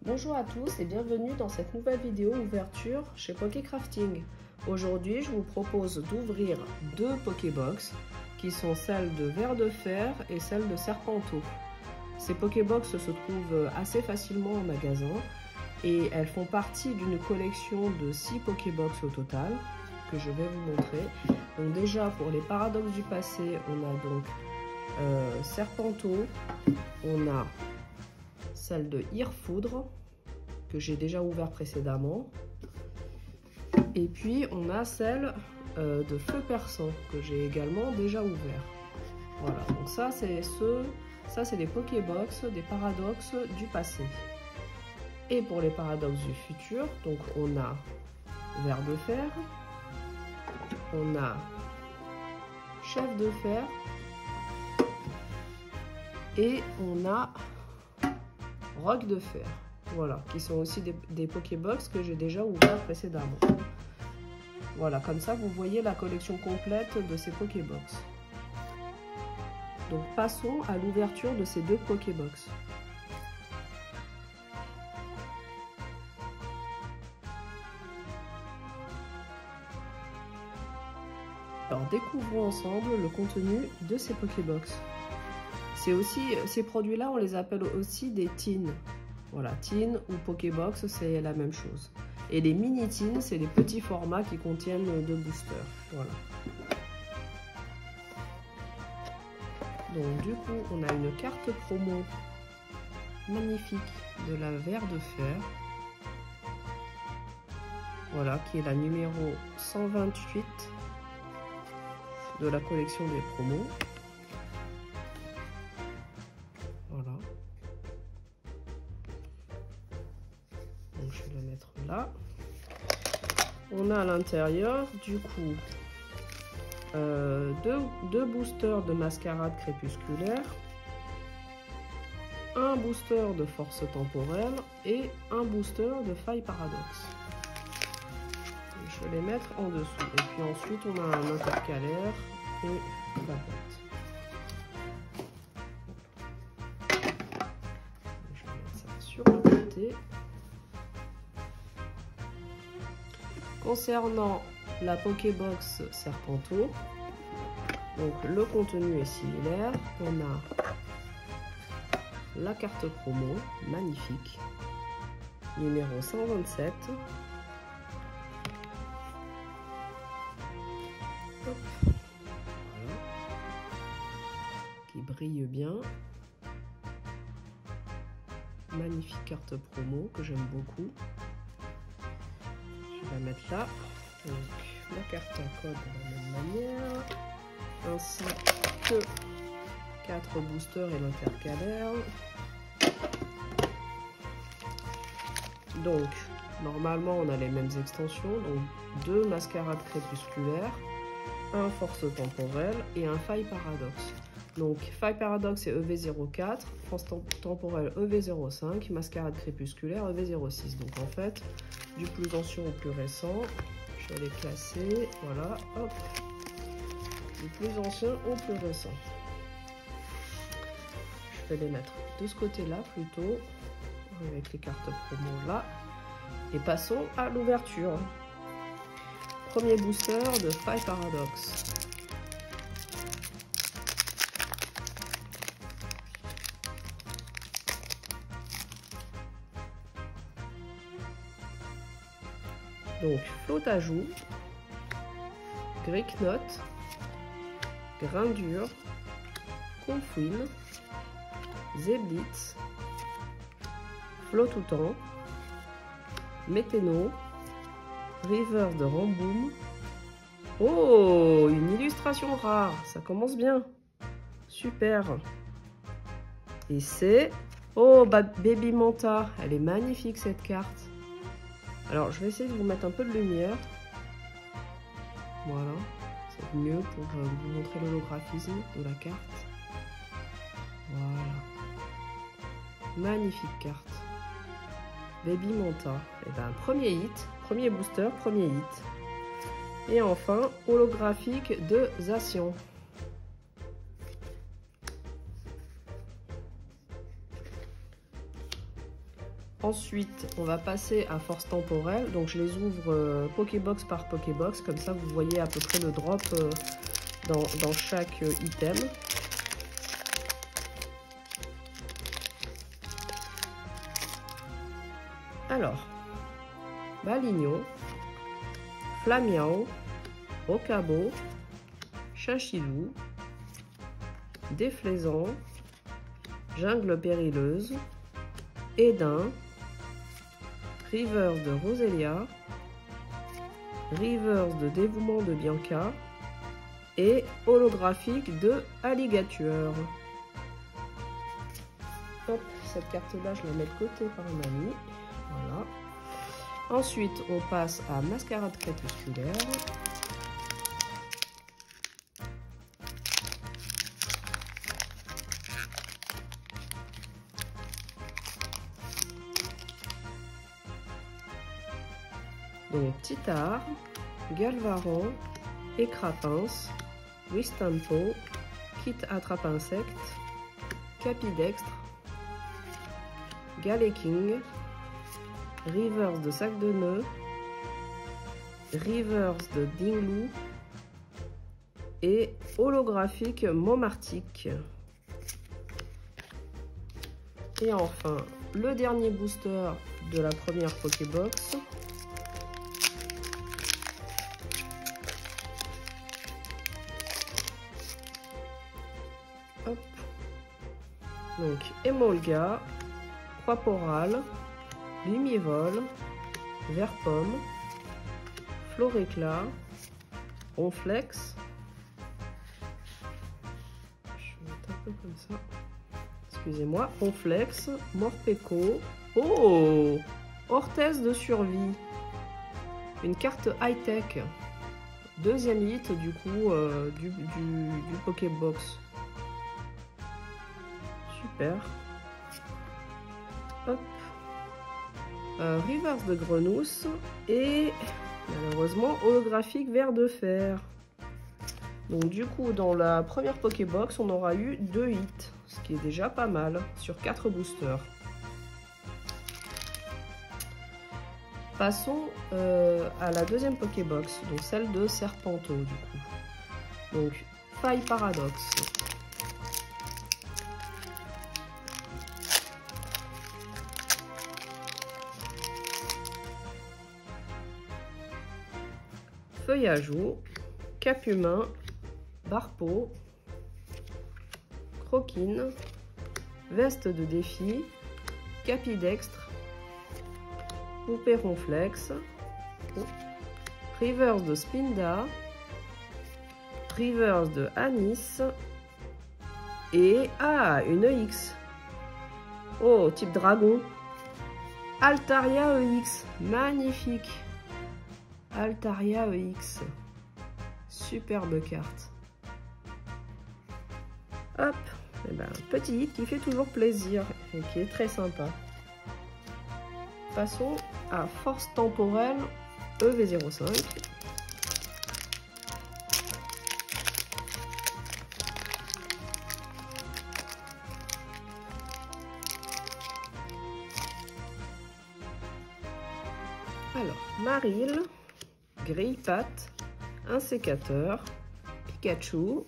Bonjour à tous et bienvenue dans cette nouvelle vidéo ouverture chez Pokécrafting. Aujourd'hui, je vous propose d'ouvrir deux Pokébox qui sont celles de Ver de Fer et celles de Serpenteau. Ces Pokébox se trouvent assez facilement en magasin et elles font partie d'une collection de 6 Pokébox au total que je vais vous montrer. Donc déjà pour les paradoxes du passé, on a donc Serpenteau, on a celle de Irfoudre que j'ai déjà ouvert précédemment, et puis on a celle de Feu Perçant que j'ai également déjà ouvert. Voilà, donc ça c'est des Pokébox des paradoxes du passé. Et pour les paradoxes du futur, donc on a Ver de Fer, on a Chef de Fer et on a Roc de Fer. Voilà, qui sont aussi des Pokébox que j'ai déjà ouvert précédemment. Voilà, comme ça vous voyez la collection complète de ces Pokébox. Donc passons à l'ouverture de ces deux Pokébox. Alors découvrons ensemble le contenu de ces Pokébox. Ces produits-là, on les appelle aussi des tins. Voilà, tin ou Pokébox, c'est la même chose. Et les mini tins, c'est les petits formats qui contiennent deux boosters. Voilà. Donc du coup, on a une carte promo magnifique de la Ver de Fer. Voilà, qui est la numéro 128 de la collection des promos. Voilà. Donc je vais la mettre là. On a à l'intérieur du coup deux boosters de mascarade crépusculaire, un booster de force temporelle et un booster de faille paradoxe. Je vais les mettre en dessous. Et puis ensuite on a un intercalaire et la boîte. Je vais mettre ça sur le côté. Concernant la Pokébox Serpenteau, donc le contenu est similaire. On a la carte promo, magnifique, numéro 127. Hop. Voilà. Qui brille bien. Magnifique carte promo que j'aime beaucoup. Je vais la mettre là. Donc la carte à code de la même manière, ainsi que 4 boosters et l'intercalaire. Donc normalement on a les mêmes extensions, donc 2 mascarades crépusculaires, un force temporelle et un faille paradoxe. Donc faille paradoxe c'est EV04, force temporelle EV05, mascarade crépusculaire EV06. Donc en fait du plus ancien au plus récent. Je vais les classer, voilà, hop, du plus ancien au plus récent. Je vais les mettre de ce côté-là plutôt, avec les cartes promo là. Et passons à l'ouverture. Premier booster de faille paradoxe. Donc, flotte à joue, Gricknote, Grindure, Confouine, Zeblitz, Flottoutan, Météno, River de Ramboum. Oh, une illustration rare, ça commence bien. Super. Et c'est... Oh, Baby Manta, elle est magnifique cette carte. Alors, je vais essayer de vous mettre un peu de lumière. Voilà, c'est mieux pour vous montrer l'holographisme de la carte. Voilà. Magnifique carte. Baby Manta. Et ben, premier hit, premier booster, premier hit. Et enfin, holographique de Zacian. Ensuite, on va passer à force temporelle. Donc, je les ouvre Pokébox par Pokébox. Comme ça, vous voyez à peu près le drop dans chaque item. Alors, Balignon, Flamiao, Rocabo, Chinchillou, Déflaisant, Jungle Périleuse, Édin, Rivers de Roselia, Rivers de Dévouement de Bianca et Holographique de Alligator. Hop, cette carte-là, je la mets de côté par un ami. Voilà. Ensuite, on passe à Mascarade Crépusculaire. Donc, Titar, Galvaron, Écrapince, Wistampo, Kit Attrape-Insecte, Capidextre, Galeking, Rivers de Sac de Nœuds, Rivers de Dinglou et Holographique Momartique. Et enfin, le dernier booster de la première Pokébox. Hop. Donc, Emolga, Croix-Porale, Lumivol, Vert-Pomme, Floréclat, Ronflex. Je vais mettre un peu comme ça. Excusez-moi. Ronflex, Morpeko. Oh! Orthèse de survie. Une carte high-tech. Deuxième hit du coup du Pokébox. Super. Hop. Rivers de Grenousse et malheureusement holographique Ver de Fer. Donc du coup dans la première Pokébox on aura eu 2 hits, ce qui est déjà pas mal sur 4 boosters. Passons à la deuxième Pokébox, donc celle de Serpenteau du coup. Donc Faille Paradoxe. Feuillage Eau, Cap Humain, Barpeau, Croquine, Veste de Défi, Capidextre, Poupée Ronflex, Rivers de Spinda, Rivers de Anis et une EX. Oh, type dragon. Altaria EX, magnifique. Altaria EX, superbe carte. Hop, et ben, petit hit qui fait toujours plaisir et qui est très sympa. Passons à force temporelle EV05. Alors, Marill, Grille-Patte, un sécateur, Pikachu,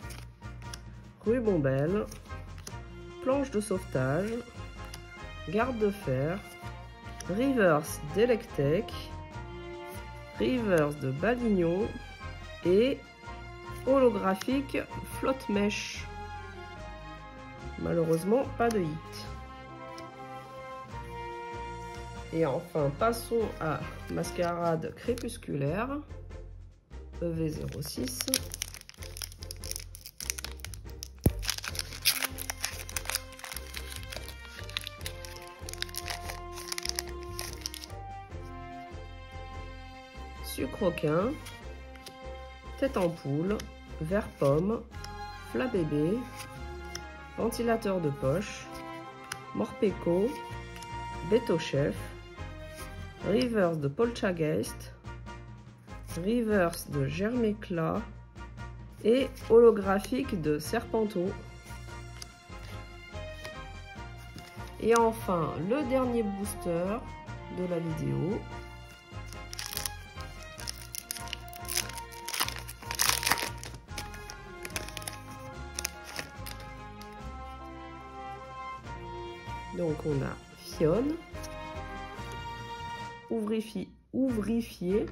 Rubombelle, planche de sauvetage, garde de fer, Rivers d'Electek, Rivers de Balignon et holographique Flotte Mèche. Malheureusement, pas de hit. Et enfin, passons à Mascarade Crépusculaire, EV06. Sucroquin, Tête en Poule, Vert Pomme, Flabébé, Ventilateur de poche, Morpeko, Betochef, Rivers de Poltergeist, Rivers de Germéclat et holographique de Serpenteau. Et enfin, le dernier booster de la vidéo. Donc on a Fionne, Ouvrifié,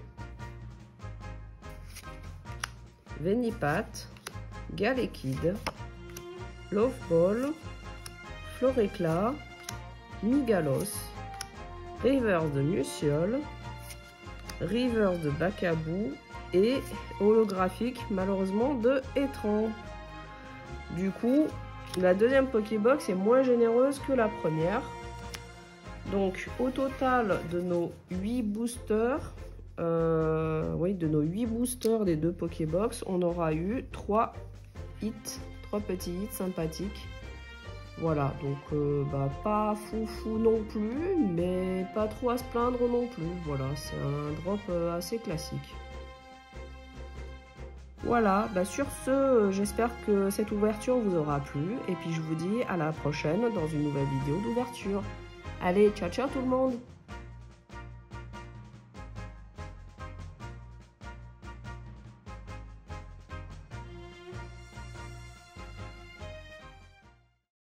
Venipat, Galekid, Loveball, Floréclat, Migalos, Rivers de Nuciole, Rivers de Bacabou et holographique malheureusement de Étran. Du coup, la deuxième Pokébox est moins généreuse que la première. Donc au total de nos 8 boosters, des deux Pokébox, on aura eu 3 petits hits sympathiques. Voilà, donc pas foufou non plus, mais pas trop à se plaindre non plus. Voilà, c'est un drop assez classique. Voilà, sur ce, j'espère que cette ouverture vous aura plu. Et puis je vous dis à la prochaine dans une nouvelle vidéo d'ouverture. Allez, ciao ciao tout le monde!